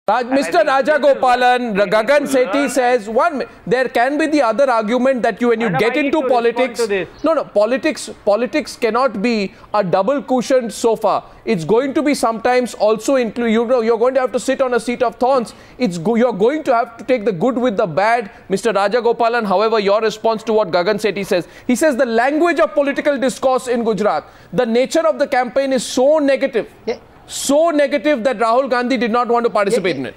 Mr. Rajagopalan, Gagan Sethi says there can be the other argument that when you get into politics, politics cannot be a double cushioned sofa. It's going to be sometimes also include, you're going to have to sit on a seat of thorns. You're going to have to take the good with the bad. Mr. Rajagopalan, however, your response to what Gagan Sethi says, he says the language of political discourse in Gujarat, the nature of the campaign is so negative. Yeah. So negative that Rahul Gandhi did not want to participate in it.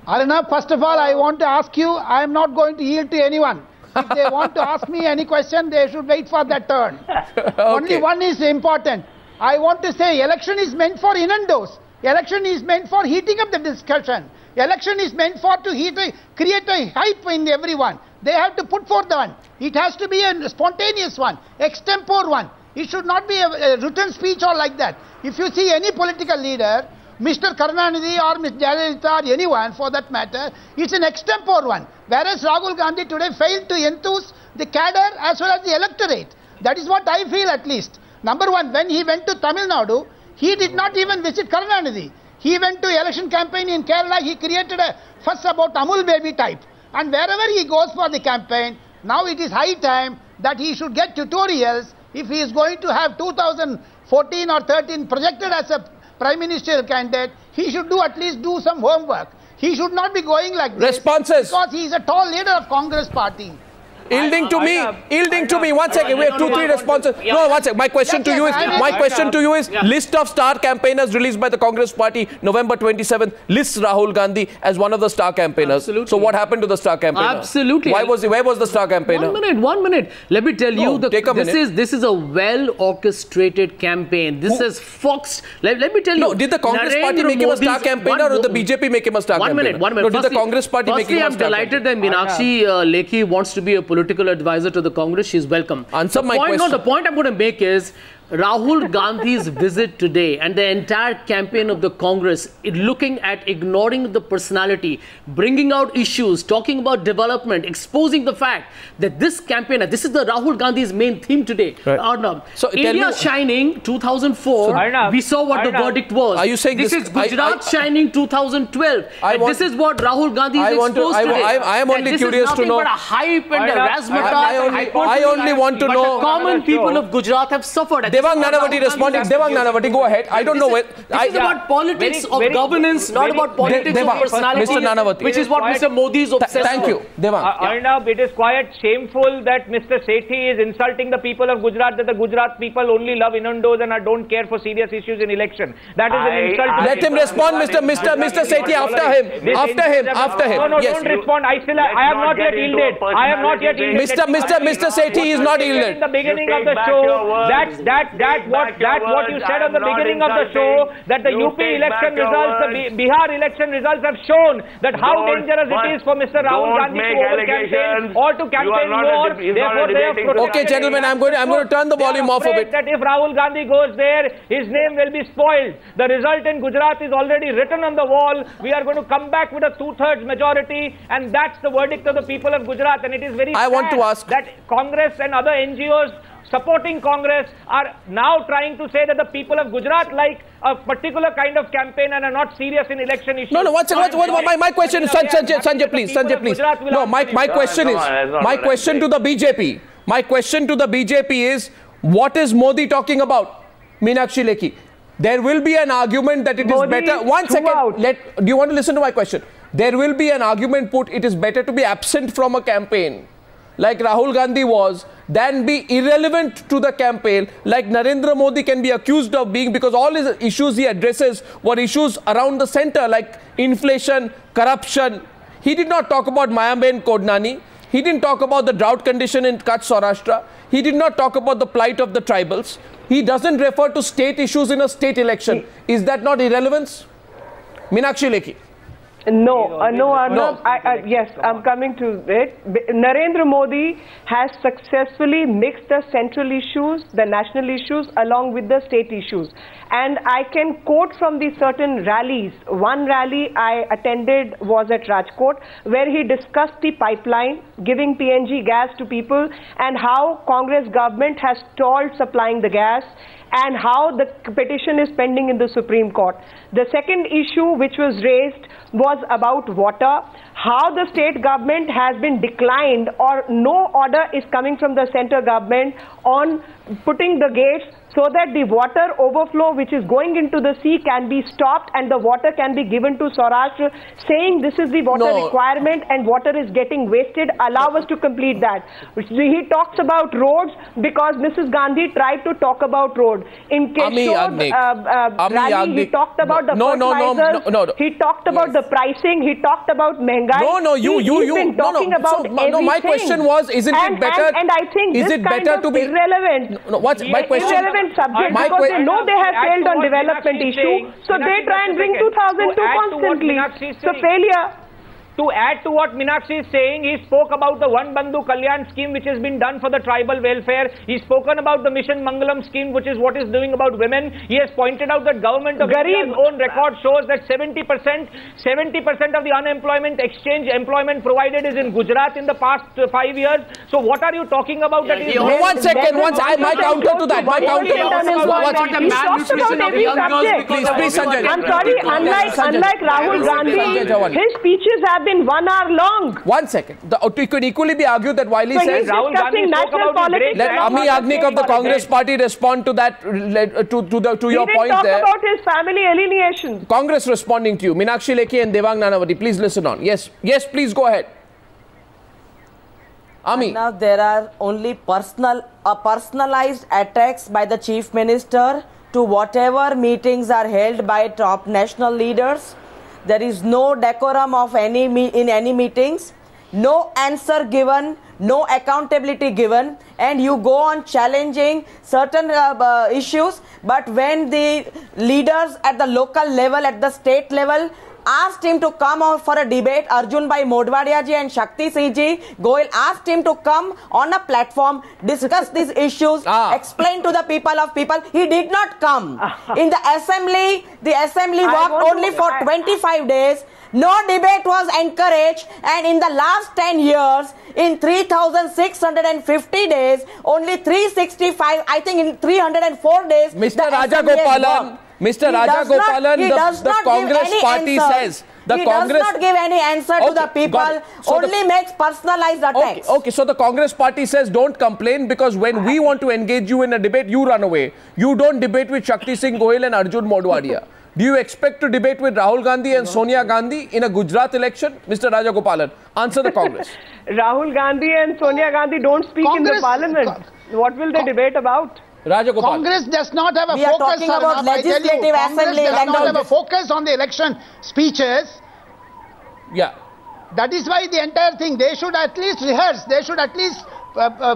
Arnab, first of all, I want to ask you, I am not going to yield to anyone. If they want to ask me any question, they should wait for their turn. Okay. Only one is important. I want to say election is meant for innuendos. Election is meant for heating up the discussion. Election is meant for to create a hype in everyone. They have to put forth one. It has to be a spontaneous one, extempore one. It should not be a written speech or like that. If you see any political leader, Mr. Karunanidhi or Ms. Jayalalitha or anyone for that matter, it's an extempore one. Whereas Rahul Gandhi today failed to enthuse the cadre as well as the electorate. That is what I feel at least. Number one, when he went to Tamil Nadu, he did not even visit Karunanidhi. He went to election campaign in Kerala, he created a fuss about Amul baby type. And wherever he goes for the campaign, now it is high time that he should get tutorials. If he is going to have 2014 or 13 projected as a prime ministerial candidate, he should at least do some homework. He should not be going like this. Responses. Because he is a tall leader of Congress party. Yielding to me. 1 second. We have 2-3 responses. No, 1 second. My question to you is, list of star campaigners released by the Congress party, November 27th, lists Rahul Gandhi as one of the star campaigners. Absolutely. So what happened to the star campaigner? Absolutely. Where was the star campaigner? 1 minute. Let me tell you, this is a well orchestrated campaign. This is foxed. Let me tell you. No, did the Congress party make him a star campaigner or the BJP make him a star campaigner? 1 minute. No, did the Congress party make him a star campaigner? I'm delighted that Meenakshi Lekhi wants to be a political advisor to the Congress. She's welcome. Answer my question. No, the point I'm going to make is Rahul Gandhi's visit today and the entire campaign of the Congress, looking at ignoring the personality, bringing out issues, talking about development, exposing the fact that this campaign, this is the Rahul Gandhi's main theme today. Right. Arnab. So India Shining 2004, we saw what the verdict was. Are you saying this is Gujarat Shining 2012? This is what Rahul Gandhi is exposed today. I am only curious to know. But a hype and a razzmatazz. I only want to know. The common people of Gujarat have suffered. Devang Nanavati responding. Devang Nanavati, go ahead. I don't know where. This is about politics of governance, not about politics of personality. Mr. Nanavati. Which is what Mr. Modi is obsessed with. Thank you. Devang. Arnab, it is quite shameful that Mr. Sethi is insulting the people of Gujarat, that the Gujarat people only love innuendos and don't care for serious issues in election. That is an insult. Let him respond, Mr. Sethi, after him. After him. No, don't respond. I have not yet yielded. Mr. Sethi is not yielded. In the beginning of the show, what you said at the beginning of the show, that the UP election results, the Bihar election results have shown that how dangerous it is for Mr. Rahul Gandhi to over-campaign or to campaign more. Therefore, they have protected. Okay, gentlemen, I'm going to turn the volume off a bit. That if Rahul Gandhi goes there, his name will be spoiled. The result in Gujarat is already written on the wall. We are going to come back with a 2/3 majority, and that's the verdict of the people of Gujarat. And it is very sad that Congress and other NGOs supporting Congress are now trying to say that the people of Gujarat like a particular kind of campaign and are not serious in election issues. No, my question is, Sanjay, please. No, my question to the BJP. My question to the BJP is, what is Modi talking about? Meenakshi Lekhi. There will be an argument that it is better. 1 second. Do you want to listen to my question? There will be an argument put, it is better to be absent from a campaign, like Rahul Gandhi was, than be irrelevant to the campaign, like Narendra Modi can be accused of being, because all his issues he addresses were issues around the center, like inflation, corruption. He did not talk about Mayaben Kodnani. He didn't talk about the drought condition in Kutch, Saurashtra. He did not talk about the plight of the tribals. He doesn't refer to state issues in a state election. Is that not irrelevance? Meenakshi Lekhi. No, Arnab, yes, I'm coming to it. Narendra Modi has successfully mixed the central issues, the national issues, along with the state issues. And I can quote from the certain rallies. One rally I attended was at Rajkot, where he discussed the pipeline, giving PNG gas to people, and how Congress government has stalled supplying the gas, and how the petition is pending in the Supreme Court. The second issue which was raised was about water, how the state government has been declined or no order is coming from the central government on putting the gates so that the water overflow which is going into the sea can be stopped and the water can be given to Saurashtra, saying this is the water requirement and water is getting wasted, allow us to complete that. He talks about roads because Mrs. Gandhi tried to talk about roads. In Keshore rally, he talked about the fertilizers, he talked about the pricing, he talked about Mengai. He's been talking about everything. No, my question was, isn't it better? And I think is this it better kind of to be irrelevant. What's my question? Irrelevant subject because they know they have failed on development issue, so they try and bring 2002 constantly. So failure. To add to what Meenakshi is saying, he spoke about the One Bandhu Kalyan scheme which has been done for the tribal welfare. He's spoken about the Mission Mangalam scheme, which is what is doing about women. He has pointed out that government of India's own record shows that 70% of the unemployment exchange employment provided is in Gujarat in the past 5 years. So what are you talking about? That is one second, my counter to that. My counter please, Sanjay. I'm sorry, unlike Rahul Gandhi, his speeches have been 1 hour long. 1 second. It could equally be argued that while he says Rahul Gandhi national politics, let Ami Yagnik of the Congress party respond to that, to your point there. He didn't talk about his family alienation. Congress responding to you. Meenakshi Lekhi and Devang Nanavati, please listen on. Yes, please go ahead. Ami. Now there are only personalized attacks by the Chief Minister to whatever meetings are held by top national leaders. There is no decorum of in any meetings, no answer given, no accountability given, and you go on challenging certain issues. But when the leaders at the local level, at the state level, asked him to come out for a debate, Arjun Bhai Modwadia ji and Shakti Singh ji, Goel asked him to come on a platform, discuss these issues, explain to the people of people. He did not come. In the assembly worked only for 25 days. No debate was encouraged, and in the last 10 years, in 3,650 days, only 365, I think in 304 days, Mr. Rajagopalan, the Congress party says he does not give any answer to the people, only makes personalized attacks. Okay, so the Congress party says don't complain because when we want to engage you in a debate, you run away. You don't debate with Shakti Singh Goel and Arjun Modwadia. Do you expect to debate with Rahul Gandhi and Sonia Gandhi in a Gujarat election? Mr. Rajagopalan, answer the Congress. Rahul Gandhi and Sonia Gandhi don't speak in the parliament. What will they debate about? Congress does not have a focus. We are talking about legislative assembly. Congress does not have a focus on the election speeches. Yeah. That is why the entire thing, they should at least rehearse. They should at least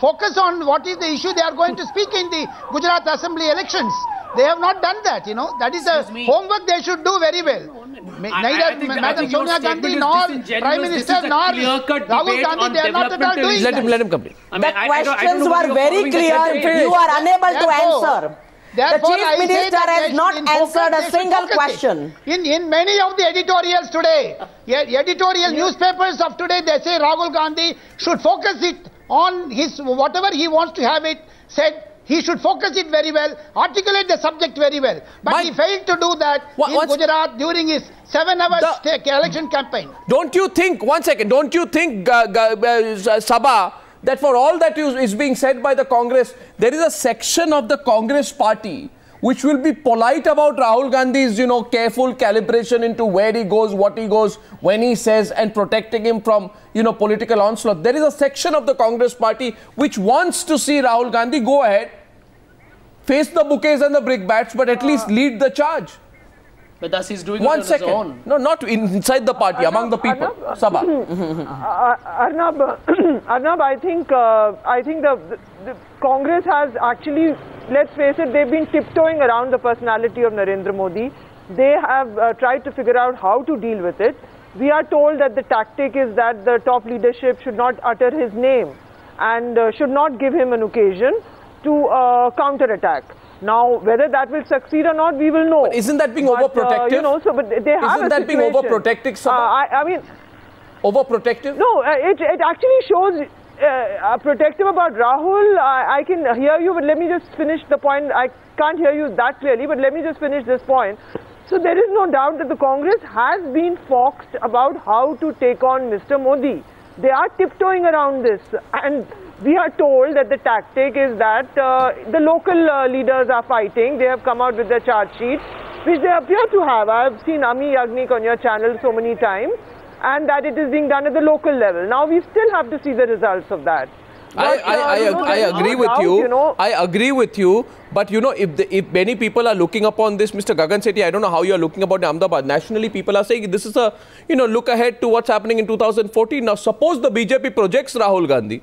focus on what is the issue they are going to speak in the Gujarat Assembly elections. They have not done that, you know. That is the homework they should do very well. Neither Madam Sonia Gandhi nor Prime Minister nor Rahul Gandhi, they are not at all doing that. Let him complete. The questions were very clear. You are unable to answer. The Chief Minister has not answered a single question. In many of the editorials today, editorial newspapers of today, they say Rahul Gandhi should focus it on his whatever he wants to have it said. He should focus it very well, articulate the subject very well. But he failed to do that in Gujarat during his 7-hour election campaign. Don't you think, one second, don't you think, Sabha, that for all that is being said by the Congress, there is a section of the Congress party which will be polite about Rahul Gandhi's, careful calibration into where he goes, what he goes, when he says, and protecting him from, political onslaught. There is a section of the Congress party which wants to see Rahul Gandhi go ahead, face the bouquets and the brickbats, but at least lead the charge. But thus he's doing it on his own. No, not inside the party, among the people. Sabha. Arnab, I think the Congress has actually, let's face it, they've been tiptoeing around the personality of Narendra Modi. They have tried to figure out how to deal with it. we are told that the tactic is that the top leadership should not utter his name and should not give him an occasion to counter-attack. Now, whether that will succeed or not, we will know. But isn't that being overprotective? You know, so but they have isn't that being overprotective, Sabha? I mean, overprotective? No, it actually shows protective about Rahul. I can hear you, but let me just finish the point. I can't hear you that clearly, but let me just finish this point. So there is no doubt that the Congress has been foxed about how to take on Mr. Modi. They are tiptoeing around this, and we are told that the tactic is that the local leaders are fighting. They have come out with their charge sheets, which they appear to have. I have seen Ami Yagnik on your channel so many times, and that it is being done at the local level. Now we still have to see the results of that. But, I agree with you. I agree with you. But you know, if many people are looking upon this, Mr. Gagan Sethi, I don't know how you are looking about Ahmedabad. Nationally, people are saying this is a look ahead to what's happening in 2014. Now, suppose the BJP projects Rahul Gandhi,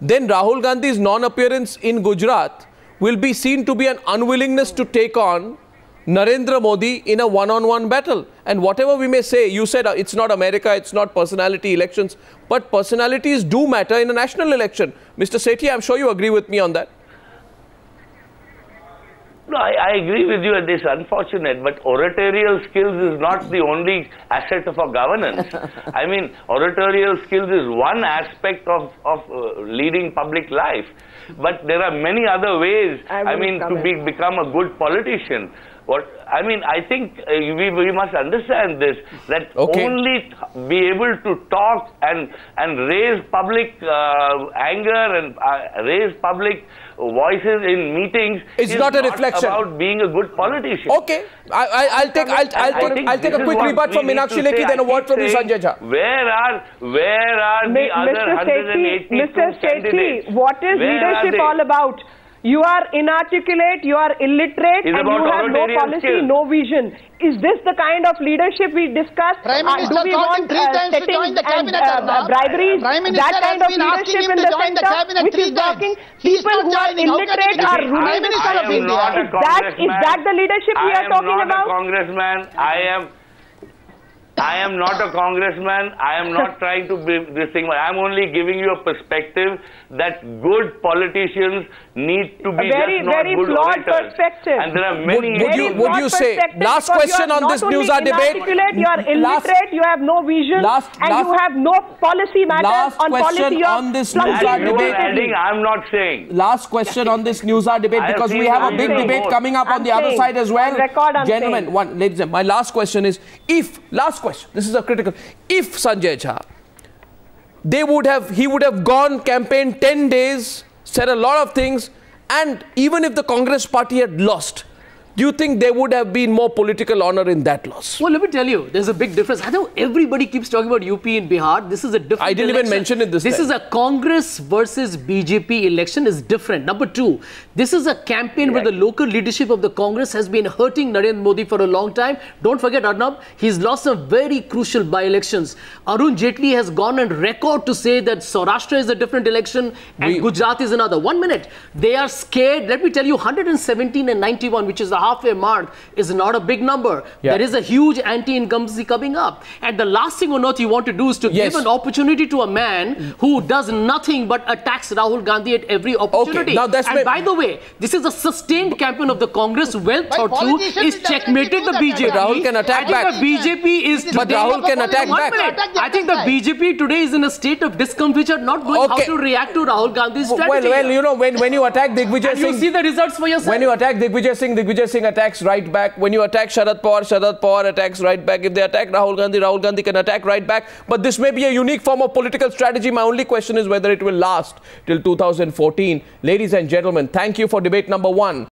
then Rahul Gandhi's non-appearance in Gujarat will be seen to be an unwillingness to take on Narendra Modi in a one-on-one battle. And whatever we may say, you said it's not America, it's not personality elections, but personalities do matter in a national election. Mr. Sethi, I'm sure you agree with me on that. No, I agree with you, and it's unfortunate, but oratorial skills is not the only asset of our governance. I mean, oratorial skills is one aspect of leading public life, but there are many other ways, to become a good politician. I think we must understand this, that only be able to talk and raise public anger and raise public voices in meetings is not a reflection about being a good politician. Okay, I'll take a quick rebut from Meenakshi Lekhi, then a word from you, Sanjay Jha. Where are the other 182 Mr. candidates? Sethi, what is leadership all about? You are inarticulate, you are illiterate, and you have no policy, no vision. Is this the kind of leadership we discuss? Prime Minister do we want settings and briberies? That kind of leadership in the center, which is working? People who are illiterate are ruling the country. Is that the leadership we are talking about? I am not a congressman. I am not trying to be this thing. I am only giving you a perspective that good politicians need to be very good flawed orators. Perspective. And there are many. Would you say, last question on this news hour debate? You are illiterate, you have no vision, and you have no policy matters on policy on this news hour debate. I am not saying. Last question on this news hour debate, because we have a big debate coming up on the other side as well. Gentlemen, ladies and gentlemen, my last question is, this is a critical, if Sanjay Jha, he would have gone campaign 10 days, said a lot of things, and even if the Congress party had lost, do you think there would have been more political honor in that loss? Well, let me tell you, there's a big difference. I know everybody keeps talking about UP and Bihar. This is a different I didn't election. even mention it this This time. is a Congress versus BJP election is different. Number two, this is a campaign where the local leadership of the Congress has been hurting Narendra Modi for a long time. Don't forget, Arnab, he's lost some very crucial by-elections. Arun Jaitley has gone on record to say that Saurashtra is a different election and Gujarat is another. 1 minute. They are scared. Let me tell you, 117 and 91, which is the halfway mark, is not a big number. There is a huge anti-incumbency coming up. And the last thing on earth you want to do is to give an opportunity to a man who does nothing but attacks Rahul Gandhi at every opportunity. Now that's and by the way, this is a sustained campaign of the Congress, well thought through, is checkmated the BJP. Rahul can attack back. I think the BJP is today... But Rahul can attack back. I think the BJP today is in a state of discomfiture, not knowing how to react to Rahul Gandhi's strategy. Well, you know, when you attack Digvijay Singh... you see the results for yourself. When you attack Digvijay Singh attacks right back. When you attack Sharad Pawar attacks right back. If they attack Rahul Gandhi can attack right back. But this may be a unique form of political strategy. My only question is whether it will last till 2014. Ladies and gentlemen, thank you for debate number 1.